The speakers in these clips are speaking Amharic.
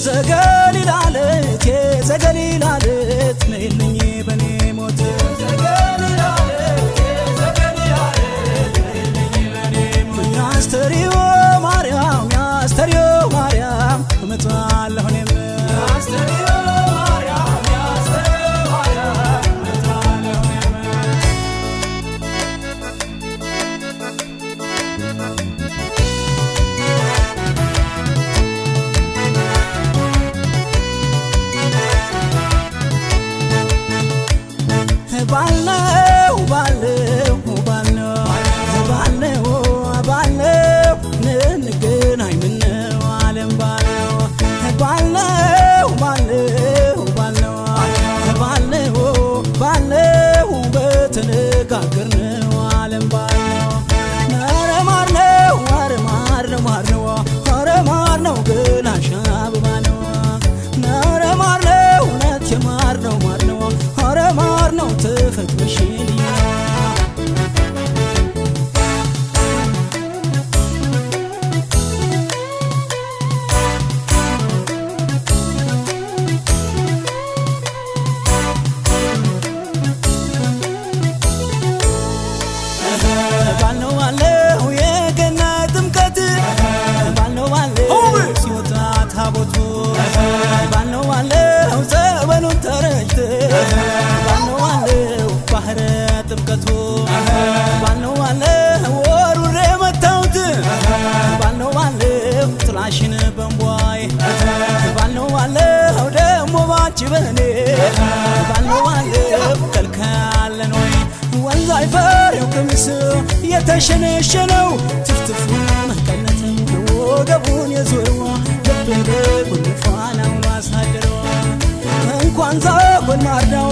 የዘገሊላለት የዘገሊላለት ነይልኝ በኔ ሞት ያስተሪዮ ማርያም ያስተሪዮ ማርያም እመጣለሁ እኔም ያስተሪዮ ማርያም ያስተሪዮ ማርያም እመጣለሁ እኔም ባልነው ባልነው ባልነው ባልነው እንገናኝ ምነው ዓለም ባልነው ባልነው ባልነው ባልነው ባልነው ባልነው በተነጋገርነው ዓለም ባልነው ኧረ ማር ነው ኧረ ማር ነው ማር ነው ኧረ ማር ነው ግን አሻብባ ነው ኧረ ማር ነው እውነት የማር ነው ማር ነው ኧረ ማር ነው ተፈጥሮሽልኝ ባልነው ባልነው የገና ጥምቀት ባልነው ባልነው ሲወጣ ታቦቱ ባልነው ባልነው ጸበሉን ተረጭት ባልነው ባልነው ባህረ ጥምቀቱ ባልነው ባልነው ወሩን የመታሁት ባልነው ባልነው ጥላሽን በንቧይ ባልነው ባልነው ደሞ ባንቺ በኔ ባልነው ባልነው ከልካለን ወይ ወንዝ አይፈሬው ቅሚስ የተሸነሸነው ትፍትፉ መቀነትም ወገቡን የዞረው ልቤ ጉንፋናውን አሳደረው እንኳን ዛጎን ማርዳው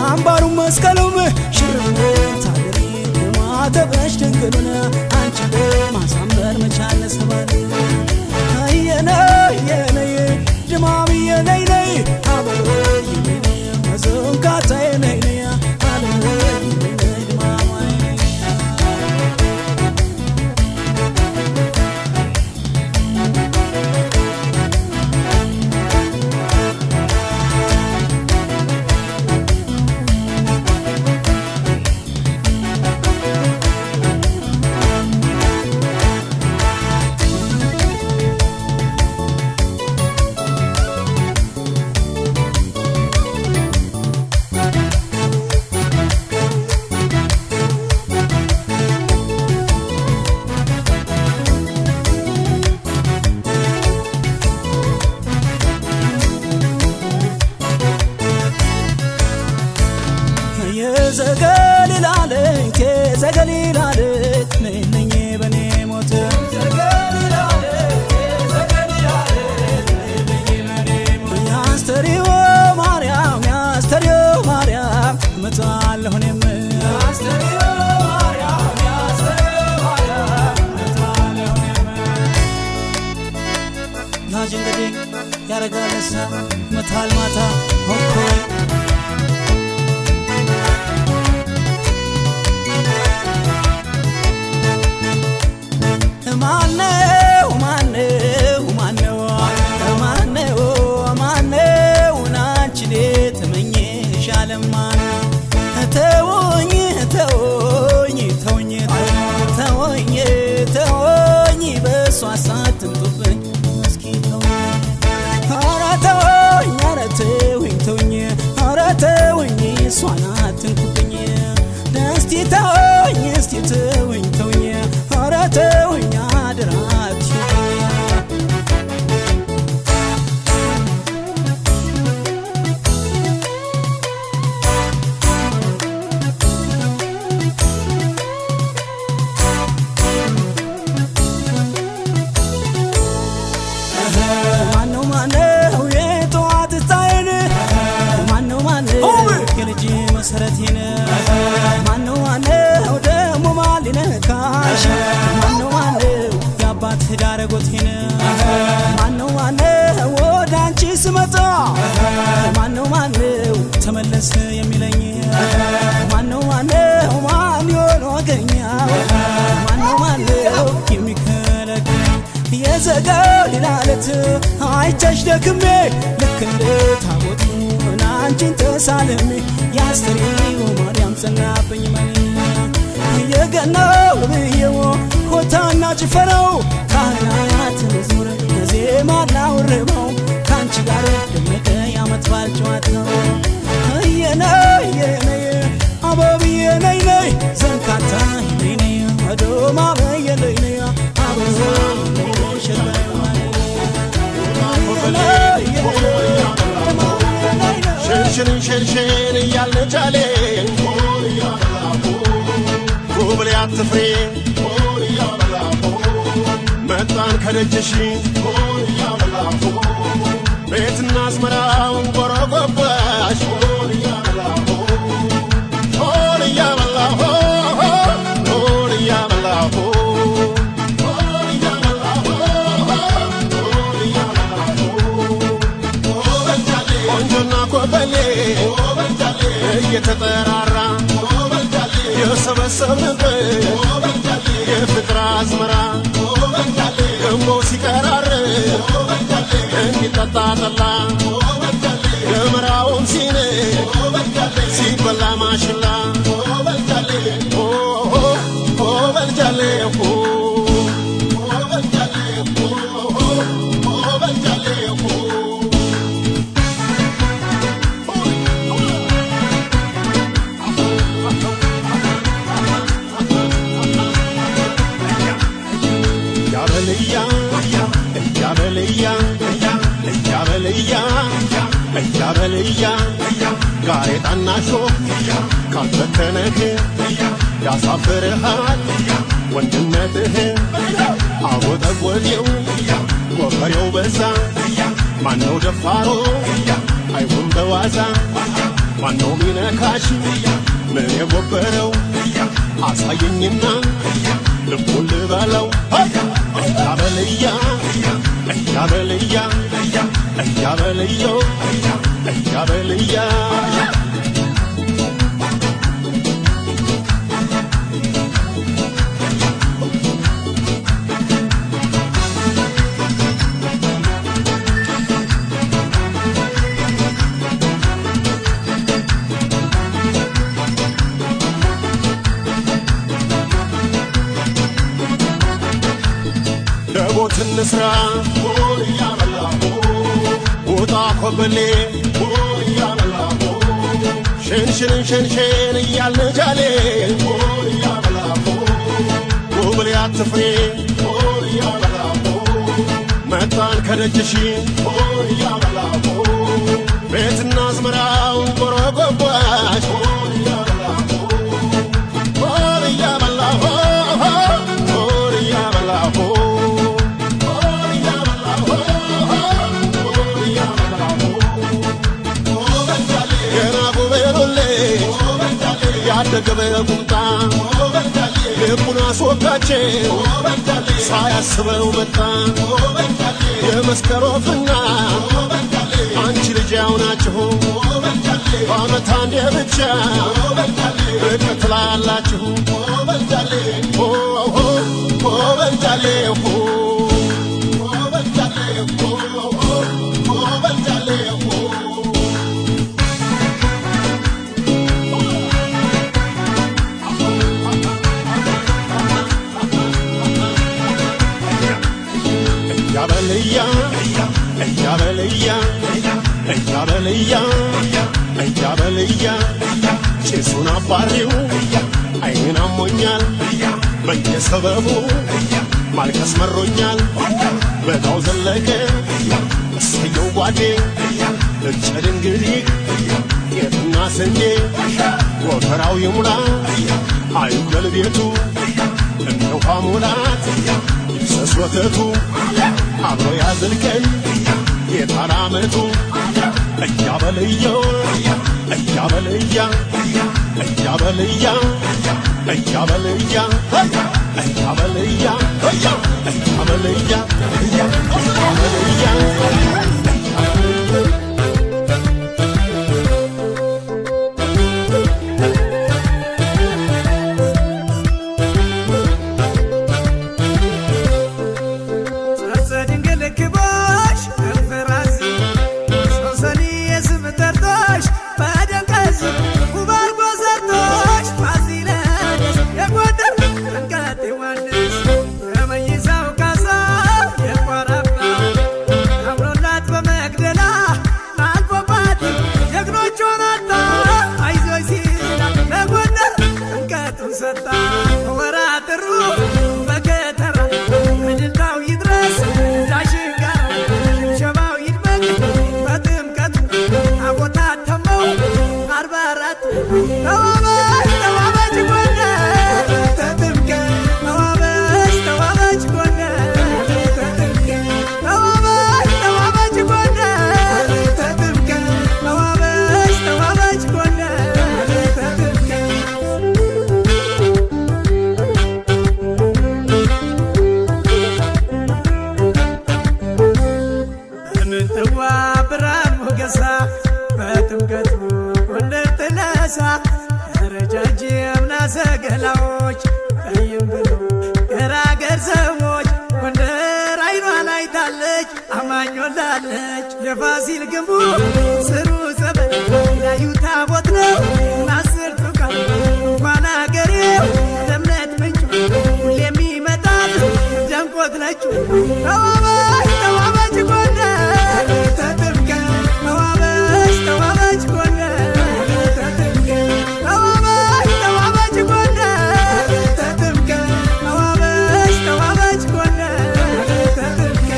አምባሩን መስቀሉም ሽርብን ታደሪ ማተበሽ ድንግሉን አንቺ በማሳመር መቻለ ሰባል የነይ ድማም የነይ ነይ አበበ የነይ መዘንካታ የነይ ነይ የዘገሊላለት የዘገሊላለት ነይልኝ በኔ ሞት ያስተሪዮ ማርያም ያስተሪዮ ማርያም እመጣለሁ እኔም ያስተሪዮ ማርያም ያስተሪዮ ማርያም እመጣለሁ እኔም ያጅ እንግዲህ ያረጋለሳ መታል ማታ ሆኮይ ማነው ማነው ማነው ማነው ማነው ናንቺኔ ተመኘሽ አለማነው ተወኝ ተወኝ ተወኝ ተወኝ ተወኝ በሷ ሳትምጡብኝ እስኪ ተወኝ ኧረ ተወኝ ኧረ ተወኝ ተወኝ ኧረ ተወኝ እሷን አትንኩብኝ እስቲ ተወኝ እስቲ ተወኝ ተወኝ ኧረ ተወኝ ማነው ማነው የጠዋት ፀሐይን ማነው ማነው የልጅ መሰረቴን ማነው ማነው ደሞ ማሊነካሽ ማነው ማነው የአባት ዳረጎቴን ማነው ማነው ወደ አንቺ ስመጣ ማነው ማነው ተመለስ የሚለኝ ማነው ማነው ማን ይሆን ወገኛው ማነው ማነው የሚከለክለኝ የዘገሊላለት አይቼሽ ደክሜ ልክ እንደ ታቦቱ አንቺን ተሳልሜ የአስተርዮ ማርያም ጸናብኝ መኔ የገናው ብዬው ሆታና ጭፈራው ካህናት መዝሙር ዜማና ውርባው ካንቺ ጋር ደመቀ ያመት በዓል ጨዋታው የነይ አበብዬ ነይ ነይ ዘንካታ ነይ ነይ አዶማ በየለይ ነይ ሽንሽን እያልን ጃሌ ጉብል አትፍሬ መጣን ከደጅሽ ቤትና አዝመራው ጎረጎባሽ ቆንጆና ኮበሌ እየተጠራራ የሰበሰብንበት የፍቅር አዝመራ ገንቦ ሲቀራርብ እንዲጠጣ ጠላ ደመራውም ሲነድ ሲበላ ማሽላ በልጃሌ እያበልያ ጋሬጣና ሾህ ካልፈተነህ ያሳፍርሃል ወንድነትህ አወጠወጤው ጎፈሬው በዛ ማነው ደፋሮ አይሁን በዋዛ ማነው ሚነካሽ ምን የጎበረው አሳየኝና ልቡን ልበለው እያበልያ እያበልያ እያበልዮ እያበልያ ደቦት እንስራ ውጣ ኮበሌ ሽንሽን እያልን ጃሌ ጉብል አትፍሬ መጣን ከደጅሽ ቤትና አዝመራው ጎረጎባሽ ያደገበ ቁምጣ ልቡን አስወጋቸው ሳያስበው መጣ የመስከሮ ፍና አንቺ ልጅ ያው ናችሁ በዓመት አንዴ ብቻ ብቅ ትላላችሁ በልጃሌ እያበልያ ጭሱን አባሪው አይኔን አሞኛል በየሰበቡ ማልቀስ መሮኛል በታው ዘለቀ እሰየው ጓዴ እጨድ እንግዲህ ጤፍና ስንዴ ጎተራው ይሙላ አይጉደል ቤቱ እንደ ውሃ ሙላት ይፍሰስ ወተቱ አብሮ ያዝልቀን የጣር ዓመቱ እያበልዮ እያበልያ እያበልያ እያበልያ እያበልያ እያበልያ እያበልያ ጸጸ ድንግል ክባሽ ወዳለች የፋሲል ግንቡ ስሩ ጸበል ላዩ ታቦት ነው አስርቱ ቃል እንኳን አገሬው ለእምነት ምንጩ ሁሌም ይመጣል ደምቆት ነጩ ተዋበች ተዋበች ጎንደር ተጥምቀ ተዋበች ተዋበች ጎንደር ተጥምቀ ተዋበች ተዋበች ጎንደር ተጥምቀ ተዋበች ተዋበች ጎንደር ተጥምቀ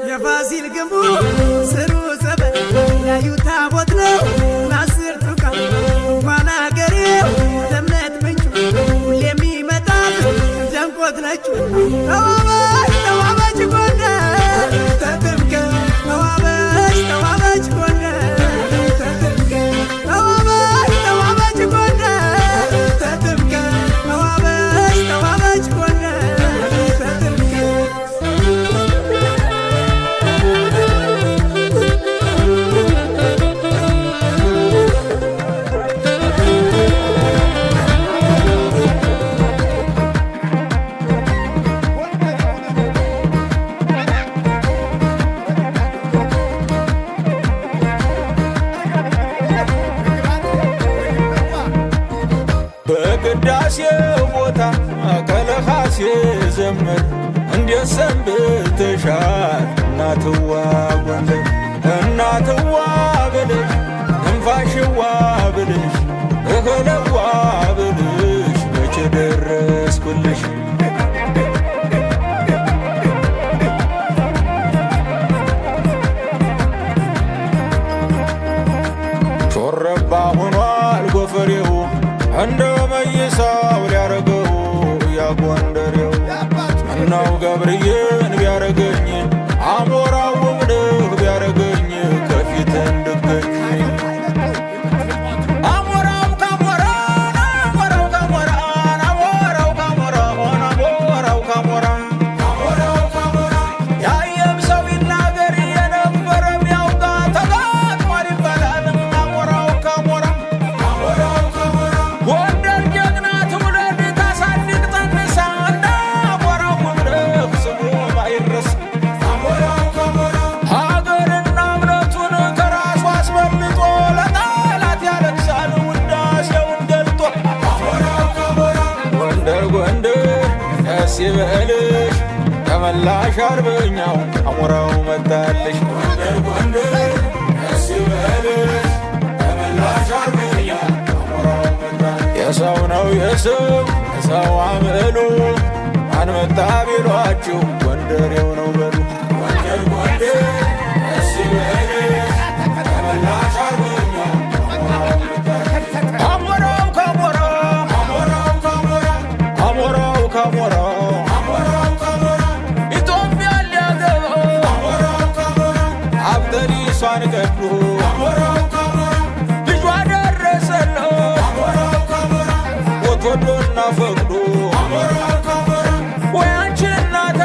የፋሲል ግንቡ ስሩ ጸበል ላዩ ታቦት ነው አስርቱ ቃል እንኳን አገሬው ለእምነት ምንጩ ሁሌም ይመጣል ደምቆት ነጩ ተዋበች ተዋበች ጎንደር ተጥምቀ ተዋበች ተዋበች ጎንደር ተጥምቀ ተዋበች ተዋበች ጎንደር ተጥምቀ ተዋበች ተዋበች ጎንደር ተጥምቀ በቅዳሴው ቦታ ከለኻሴ ዘመር እንዴት ሰንብተሻል እናትዋ ጎንደር እናትዋ ብልሽ እንፋሽዋ ብልሽ እህለዋ ብልሽ መቼ ደረስኩልሽ ሾረባ ሆኗል ጎፈሬው እንደ መይሳው ሊያረገው ያጎንደሬው ምነው ገብርዬን ቢያረገኝ አሞራው ምድህ ቢያረገኝ ከፊት እንድገኝ አሞራው ካሞራን አሞራው ካሞራን አሞራው ካሞራን አሞራው ካሞራን አሞራው ካሞራን ያየም ሰው ይናገር የነበረ ቢያውቃ ተጋጥሟል ይባላል አሞራው ካሞራን አሞራው ካሞራን ጎንደር ጀግና ትውልድ ታሳድግ ጠንሳ እንደ አሞራው መድረክ ስሙ ማይረሳ አሞራው ካሞራን ሀገርና እምነቱን ከራሱ አስበልጦ ለጠላት ያለቅሳል ውዳሴውን ገልጦ አሞራው ካሞራን ጎንደር ጎንደር ደስ ይበልሽ ተመላሽ አርበኛው አሞራው መጣልሽ ጎንደር ጎንደር ደስ ይበልሽ ተመላሽ አርበኛው አሞራው መጣልሽ የሰው ነው የሰው አምዕሉ ማን መጣ ቢሏችሁ ጎንደሬው ነው በሉ ጎንደር ጎንደር ደስ ይበልሽ ተመላሽ አርበኛው አሞራው መጣልሽ አሞራው ካሞራው አሞራው ካሞራው አሞራው ካሞራው አሞራው ካሞራው ኢትዮጵያ ሊያገባው አሞራው ካሞራው አብደሪሷን ገዱ አሞራው ካሞራው ልጇ ደረሰለው አሞራው ካሞራው ወቶዶና ፈቅዶ አሞራው ካሞራው ወይ አንቺ እናት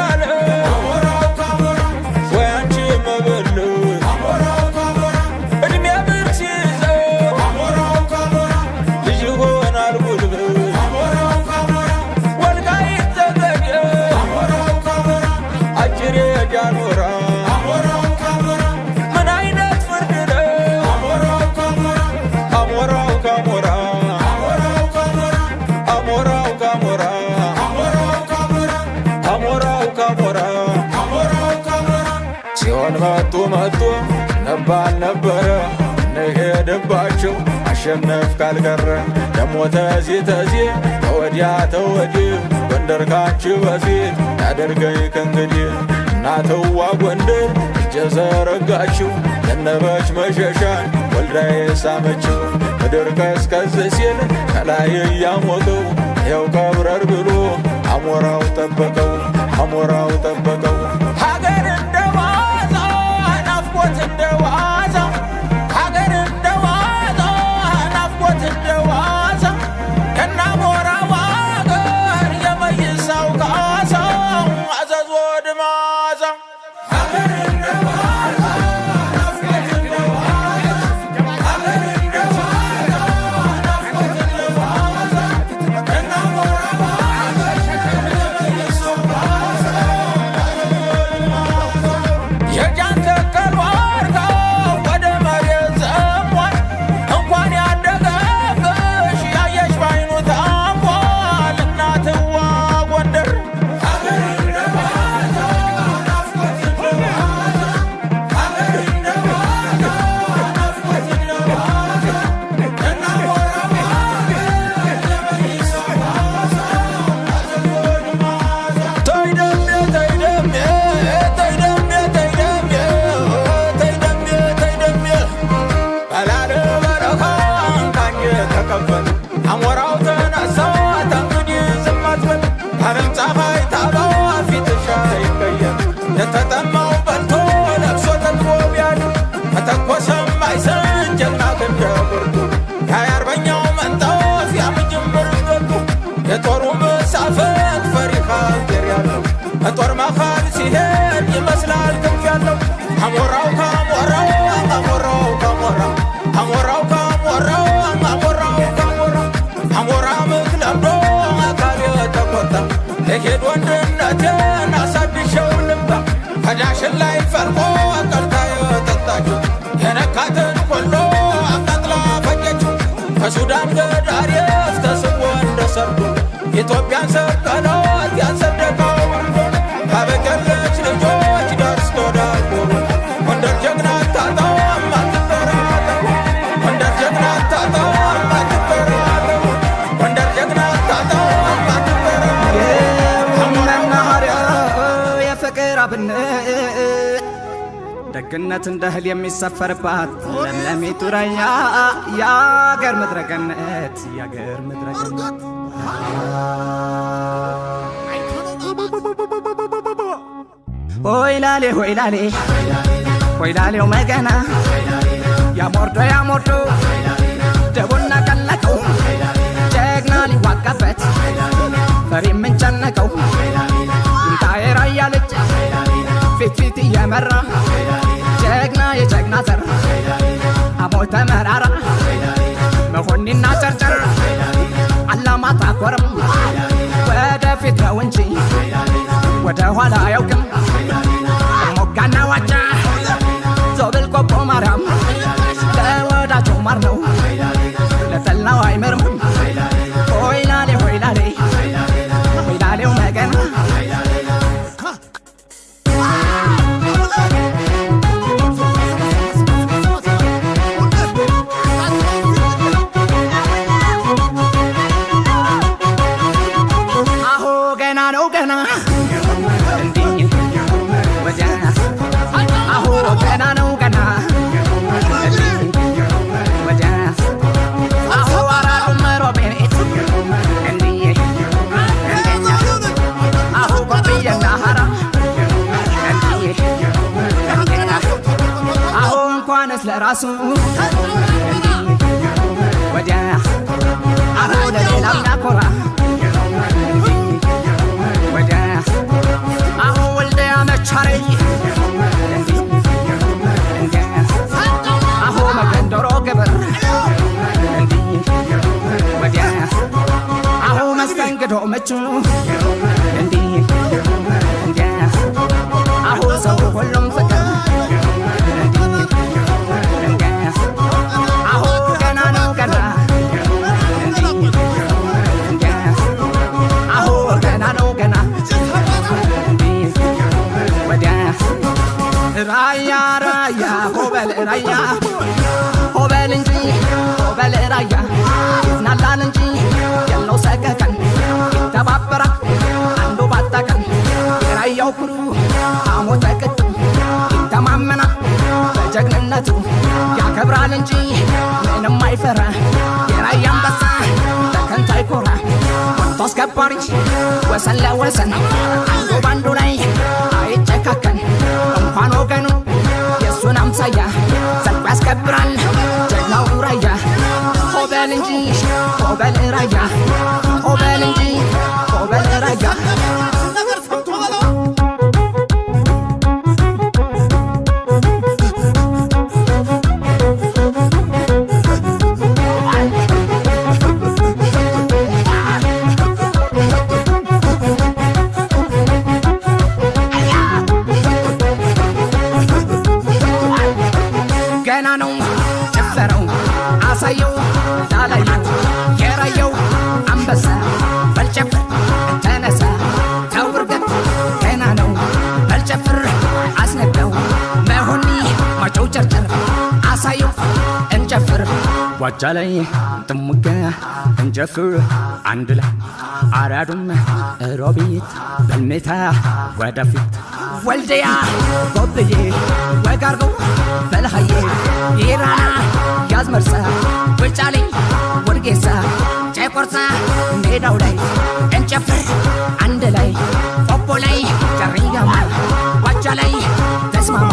መጡ መጡ ነባል ነበረ እንሄድባቸው አሸነፍ ካልቀረ ደሞ ተዚህ ተወዲያ ተወዲህ ጎንደር ካንቺ በፊት ያደርገኝ ከእንግዲህ እናትዋ ጎንደር እጀ ዘረጋችው ዘነበች መሸሻን ወልዳዬ ሳመችው ምድር ቀዝቀዝ ሲል ከላይ እያሞቀው ይኸው ከብረር ብሎ አሞራው ጠበቀው አሞራው ጠበቀው ሀገር እንደ ዋዛ ናፍቆት እንደ ዋዛ ሀገር እንደ ዋዛ ናፍቆት እንደ ዋዛ ከናሞራው አገር የመይሳው ካሳ አዘዞ ድማዛ ሀገር እንደ ዋዛ ናፍቆት እንደ ዋዛ ሀገር እንደ ዋዛ ናፍቆት እንደ ዋዛ ከናሞራው አገር የመይሳው ካሳ የጃን ተከል ዋርካ ወደ መሬት ዘሟል እንኳን ያደገፍሽ ያየሽ ባይኑ ታሟል እናትዋ ጎንደር ሀገር እንደ ዋዛ ናፍቆት እንደ ዋዛ ሀገር እንደ ዋዛ ናፍቆት እንደ ዋዛ ከናሞራው አገር የመይሳው ካሳ አዘዞ ድማዛ ተይደሜ ተይደሜ ተይደሜ ተይደሜ ተይደሜ ተይደሜ በላል በረኻን ካኝ ተቀበል አሞራው ተነሳ ተንግዲህ ዝም አትበል ባለም ፀሐይ ታበዋ ፊትሽ አይቀየር የተጠማው በልቶ ለብሶ ጠግቦ ቢያድር ከተኮሰም አይሰን ጀግና ክንደ ብርቱ የአርበኛው መንጠፍ ያምጅምር ገቱ የጦሩ መሳፈንት ፈሪሃ አገር ያለው በጦር መሃል ሲሄድ ይመስላል ክንፍ ያለው አሞራው ካሞራው አሞራው ካሞራው አሞራው ካሞራው አሞራው ካሞራው አሞራ ምክ ለምዶ አካል የተቆጣ ለሄድ ወንድነቴን አሳድሸው ልምባ ከዳሽን ላይ ፈልቆ ቀልታ የጠጣችው የነካትን ሁሉ አቃጥላ ፈጀችው ከሱዳን ገዳሪፍ ተስቦ እንደሰርዶ ኢትዮጵያን ሰቀላት ያንሰደቀው ወርዶ ካበቀለች ልጆች ደርስ ዳጎሩ ጎንደር ጀግና ታጣም አትጠራጠሩ ጎንደር ጀግና ታጣም አትጠራጠሩ ጎንደር ጀግና ታጣም አትጠራጠሩ የመናኸሪያ የፍቅር አብነት ደግነት እንደ እህል የሚሰፈርባት ለምለሚቱ ራያ የአገር ምድረ ገነት የአገር ምድረ ገነት ሆይላሌ ሆይላሌ ሆይላሌው መገና ያሞርዶ ያሞርዶ ደቡና ቀለቀው ጀግና ሊዋጋበት ፈሪ የምንጨነቀው ይምጣ የራያ ልጅ ፊት ፊት እየመራ ጀግና የጀግና ዘር አሞተ መራራ መሆኒና ጨርጨር አላማጣ ኮረም ወደፊት ነው እንጂ ወደ ኋላ አያውቅም ሞጋና ዋጫ ዞብል ቆቦ ማርያም ለወዳቸው ማር ነው ለጠላው አይመርም ሆይላሌ ሆይላሌ ሆይላሌው መገና አሆ ገና ነው ገና እንዲህ ወዲያ አሆ ገና ነው ገና እንዲህ ወዲያ አሆ አራሩ መሮቤት እንዲህ እንደኛ አሆ ቆብየና ሀራ እንዲህ እንደኛ አሆ እንኳንስ ለራሱ እንዲህ ወዲያ አሆ ለሌላው ያኮራ ወዲያ አሁ ወልደያ መቻረይ አሁ መገንዶሮ ግብር ወዲያ አሁ መስተንግዶ ምቹ እንዲህ እንዲያ አሁ ሰው ሁሉም ፍቅር እንዲያ አሁ ገና ነው ገና እንዲህ እንዲያ አሁ ገና ነው ገና እንዲህ ወዲያ ራያ ራያ ሆበል እንጂ ሆበል ራያ ይዝናናል እንጂ የለው ሰቀቀን ይተባበራል አንዱ ባጣቀን የራያው ኩሩ አሞተ ቅጡ ይተማመናል በጀግንነቱ ያከብራል እንጂ ምንም አይፈራ የራያ አንበሳ በከንቱ አይኮራ ወጥቶ አስከባሪ ወሰን ለወሰን አንዱ ባንዱ ላይ አይጨካከን እንኳን ወገኑ የሱን አምሳያ ሰልፍ ያስከብራል ጀግናው ራያ ሆበል እንጂ ሆበል ራያ ሆበል እንጂ ሆበል ራያ ገና ነው ጨፈረው አሳየው ላላየው የራየው አንበሳ በልጨፍር ተነሳ ተውርገት ገና ነው በልጨፍር አስነዳው መሆኒ ማጨው ጨርጨር አሳየው እንጨፍር ዋጃ ላይ ጥሙጋ እንጨፍር አንድ ላይ አራዱም ሮቢት በልሜታ ወደፊት ወልደያ ጎብዬ ወጋርገው በልሃዬ ኢራና ያዝመርሳ ውጫሌ ወድጌሳ ጨቆርሳ ሜዳው ላይ እንጨፍር አንድ ላይ ቆቦ ላይ ጨሪጋማ ዋጃ ላይ ተስማማ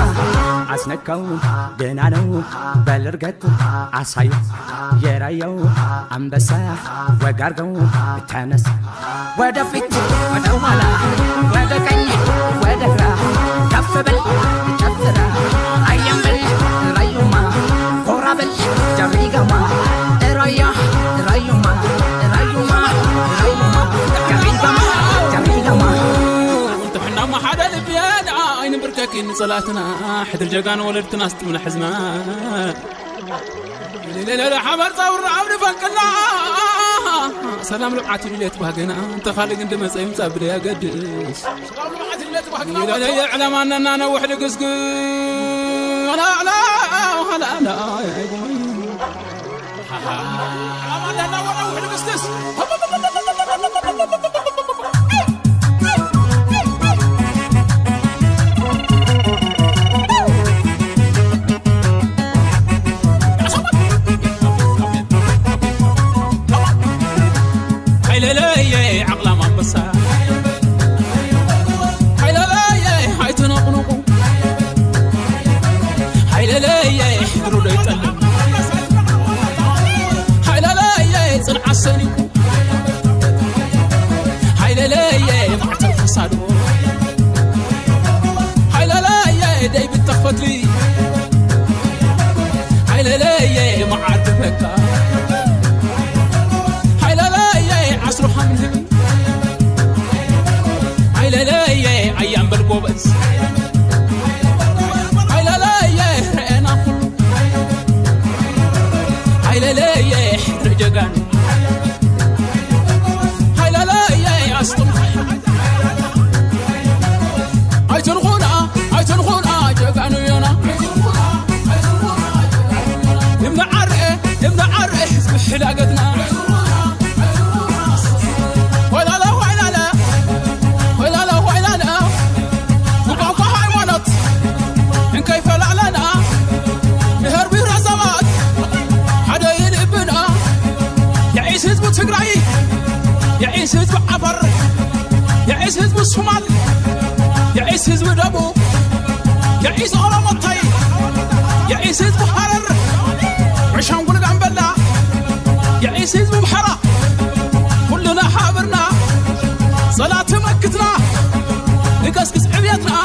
አስነካው ገና ነው በልርገት አሳዩ የራያው አንበሳ ወጋርገው ተነስ ወደፊት ወደ ኋላ ወደ ቀኝ ወደ ግራ ከፍ በል ጨፍራ አያም በል ራዩማ ኮራ በል ጀሪጋማ ራያ ራዩማ ራዩማ ራዩማ ጀሪጋማ ጀሪጋማ تحنا ما حدا لبيان عين بركاكين صلاتنا حدر جاقان ولدتنا استمنا حزنا لا لا لا حمر صور عمري فانكنا سلام لبعاتي اللي تبهقنا انت خالق انت مسايم صابر يا قدس سلام لبعاتي اللي تبهقنا لا لا يعلم اننا نوح لقسق لا لا لا لا يا ابوي لا لا نوح لقسقس هاي عقلا ما بسا هاي لا هاي تنقنقو هاي لا حضروا لا يتألم هاي لا صنع السنيكو هاي لا معت الفسادو هاي لا داي بتخفت لي هاي لا معت بكا عصر حمل هاي لا ايام بالقوبس هاي لا رأينا كله هاي لا رجقان هاي لا أسطم هاي تنخونا جقانو ينا ابن عرق حزب حلاقتنا تقرأي يعيش حزب عفر يعيش حزب الصومال يعيش حزب دبو يعيش أولمطي يعيش حزب حرر عشان قلق عن بلا يعيش حزب بحرة كلنا حابرنا صلاة مكتنا نقسقس عبيتنا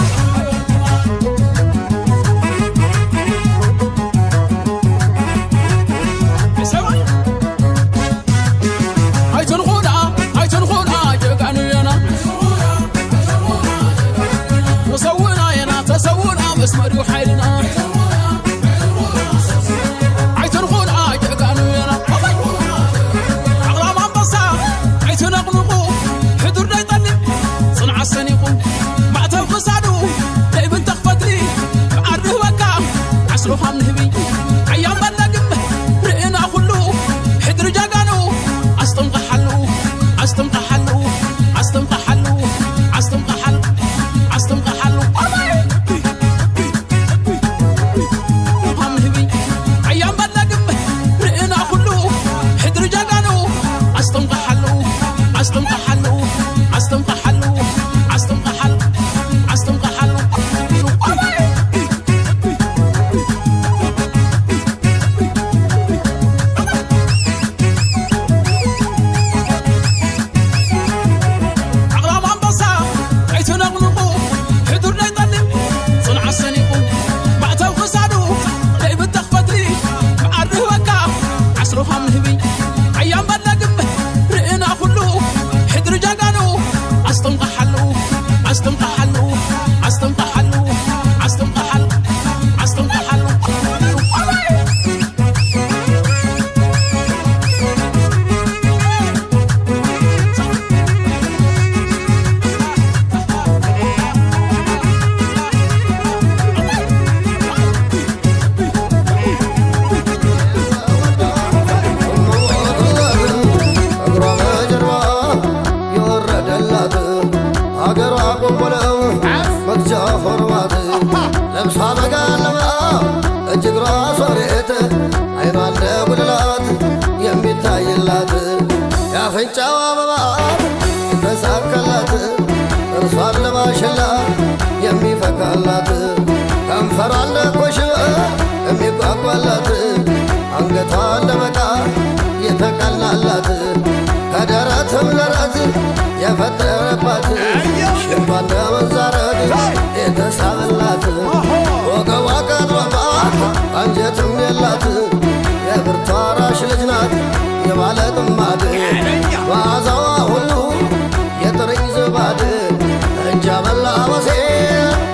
اسمر وحيلنا عيتنخون عاجقانو ينا عقلا የአፍንጫው አበባ የተሳካላት እርሷን ለማሸላ የሚፈካላት ከንፈሯን ለኮሽበ የሚጓጓላት አንገቷን ለመቃ የተቀላላት ከደረትም ለረት የፈጠረባት ሽንቷን ለመንዛረድ የተሳበላት ወገቧ ቀጥሮባት አንጀትም የላት የብርቷ ራሽ ልጅ ናት የባለ ጥማድ መዓዛዋ ሁሉ የጥርኝ ዝባድ እንጃ በላ ወሴ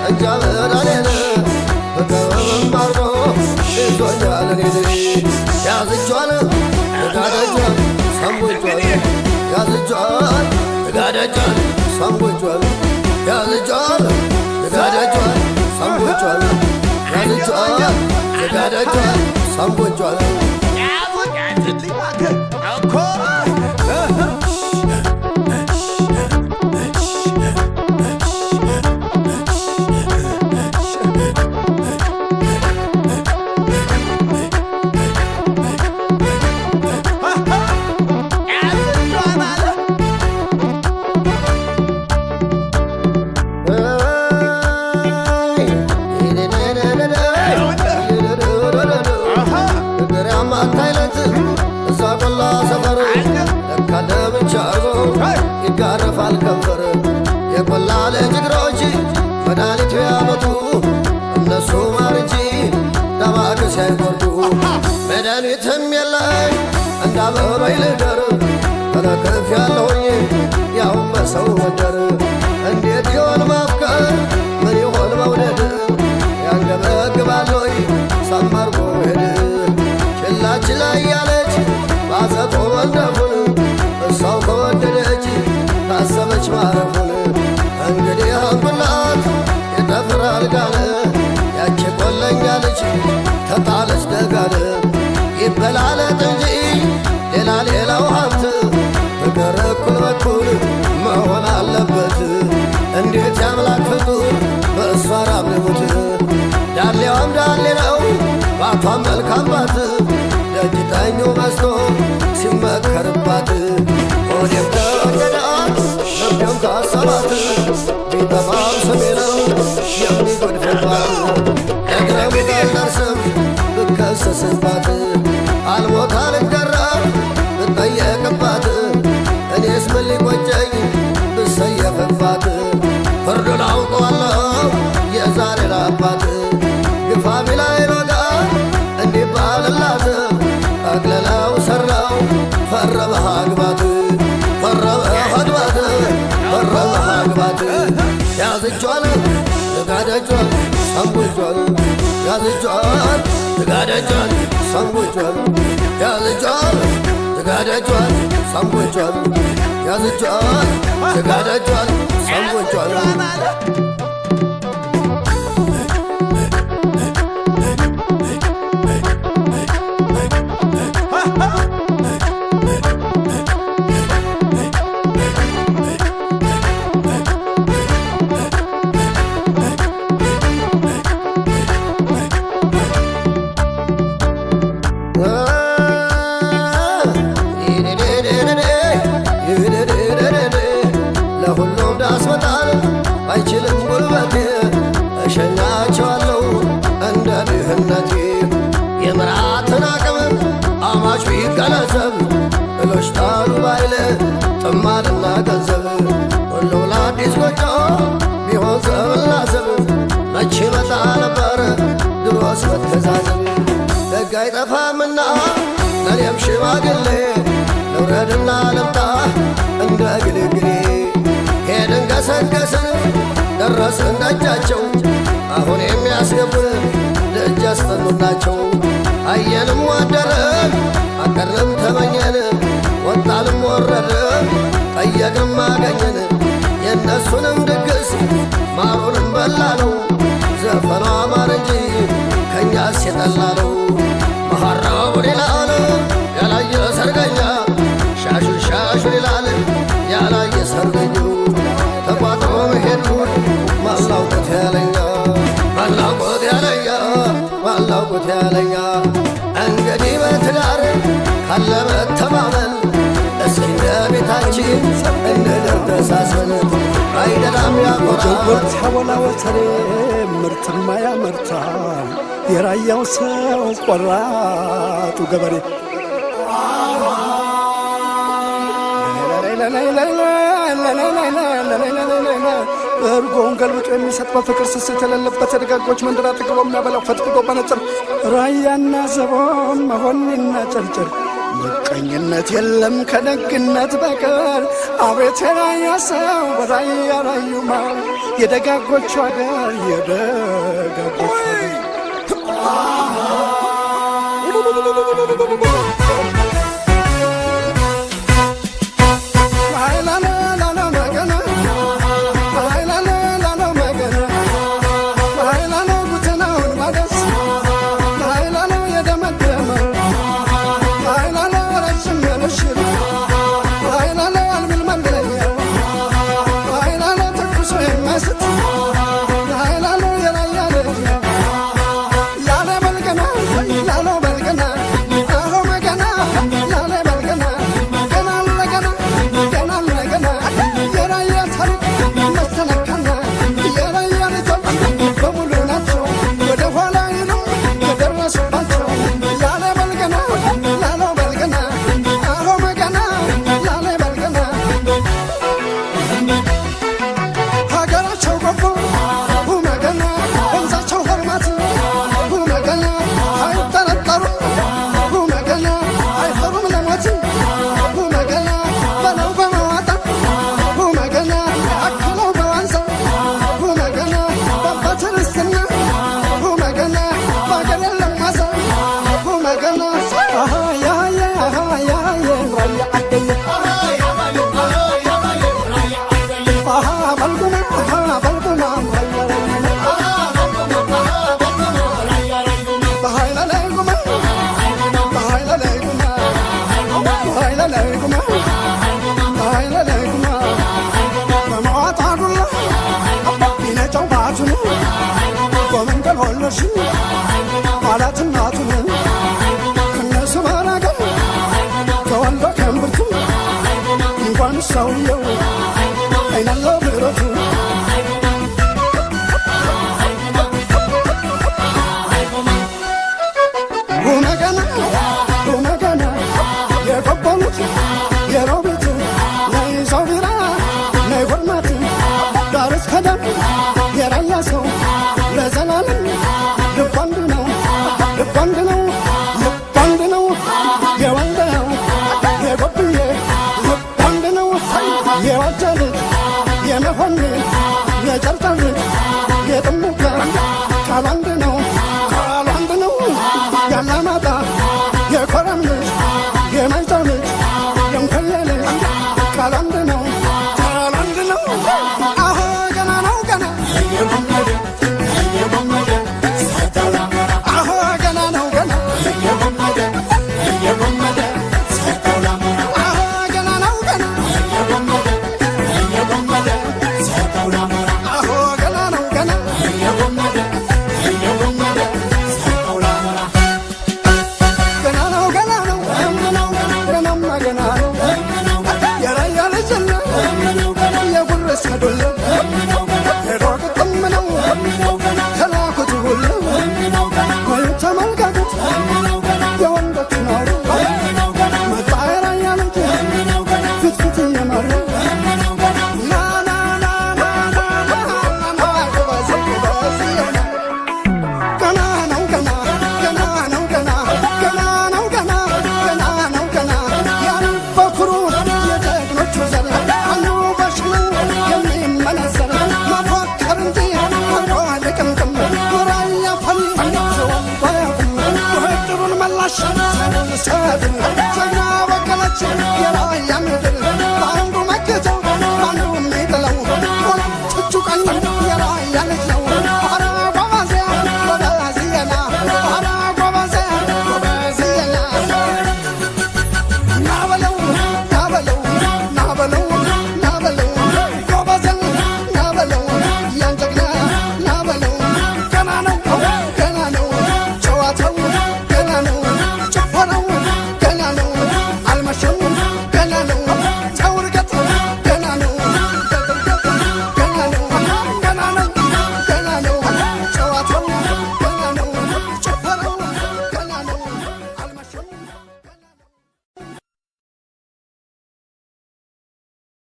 እንጃ በዳኔን በቀበብም አርጎ ይዞኛል እኔን ያዝጇን እጋደጇን ሰንቦቿን ያዝጇን እጋደጇን ሰንቦቿን ያዝጇን እጋደጇን ሰንቦቿን ያዝጇን እጋደጇን ሰንቦቿን ይጋረፋል ከንፈር የቆላ ልጅ እግሮች መድኃኒት ቢያመጡ እነሱ ማር እንጂ ዳማከሴ አይጎርዱ መድኃኒትም የለኝ እንዳበበይ ልደር ተለክፍ ያለሁኝ ያውም በሰው መንደር እንዴት ይሆን ማፍቀር ምን ይሆን መውደድ ያንገበግባለይ ሰመርጎ ሄድ ችላች ላይ ያለች ባዘጦ መንደፉን እሷው ከወደደች ታሰበች ማረፉን እንግዲህ አንኩላት የጠፍራል ጋለ ያቺ ቆለኛ ልጅ ተጣለች ደጋለ ይበላለት እንጂ ሌላ ሌላው ሀብት ፍቅር እኩል በኩል መሆን አለበት እንዴት ያምላክ ፍጡር በእሷ ራብልሙት ዳሌዋም ዳሌ ነው ባቷም መልካም ባት ደጅ ጠኙ በስቶ ሲመከርባት ወዴም ከወደዳት ልቤም ካሰባት ቢጠፋም ስሜ ነው የሚጎድፍባት ደግረሙ ካልደርስም ብከሰስባት አልሞት አልገራም ብጠየቅባት እኔስ ምን ሊቆጨኝ ብሰየፍባት ፍርዱን አውቀዋለሁ የዛሬን አባት ግፋ ቢላይ ሮጋ እንዲባልላት አግለላው ሰራው ፈረበህ አግባት ፈረበህ አግባት ፈረበህ አግባት ያዝጇን እጋደጇን ሰንቦቿን ያዝጇን እጋደጇን ሰንቦቿን ያዝጇን እጋደጇን ሰንቦቿን ያዝጇን እጋደጇን ሰንቦቿን ለሁሉም ዳስመጣል አይችልም ጉልበቴ እሸኛቸዋለሁ እንደ ድህነቴ የምራትን አቅም አማች ቢገነዘብ እሎች ጣሉ ባይለ ጥማድና ገንዘብ ሁሉ ለአዲስ ጎጆ ቢሆን ዘብና ዘብ መቼ መጣ ነበር ድሮስ መተዛዘብ ደግ አይጠፋምና ለኔም ሽማግሌ ልውረድና ልምጣ እንደ ግልግሌ ሄድን ገሰገስን ደረስን ደጃቸው አሁን የሚያስገቡን ደጅ ያስጠኑናቸው አየንም ዋደረን አቀርንም ተመኘን ወጣንም ወረድን ጠየቅንም አገኘን የእነሱንም ድግስ ማሩንም በላ ነው ዘፈኗ ማር እንጂ ከእኛስ የጠላ ነው መሐራው ሌላለ ያላየ ሰርገኛ ሻሹን ሻሹን ይላል ያላየ ሰርገኙ ተቋጥሮ መሄዱን ማላውቁት ያለኛ ማላውቁት ያለኛ ማላውቁት ያለኛ እንግዲህ በትዳር ካለ መተማመን እስኪ እንደ ቤት ሁላችን እንደ ደረሳሰን አይደላም ያቆራል ተወላወተሬ ምርትማ ያመርታል የራያው ሰው ቆራጡ ገበሬ እርጎውን ገልብጦ የሚሰጥ በፍቅር ስስት የሌለበት የደጋጎች መንደር አጠግቦ የሚያበላው ፈጥቅጦ በነጥር ራያና ዘቦን መሆንና ጨርጨር ምቀኝነት የለም ከደግነት በቀር አቤት የራያ ሰው በራያ ራዩማ የደጋጎቹ አገር የደጋጎቹ ማለት እናቱን ከነሱ ባላገር ተወልዶ ከንብርቱ እንኳን ሰውየው አይናለው ብረቱ ሁመገና የቆቦኑት የሮቢት ናይ ሰውቢራ ናይ ጎርማት ዳር እስከ ዳር የራያ ሰው ለዘላለም ልባንድ ነው ልባንድ ነው ልባንድ ነው የወንደው የጎብዬ ልባንድ ነው የዋጃ ልጅ የመሆን የጨርጨር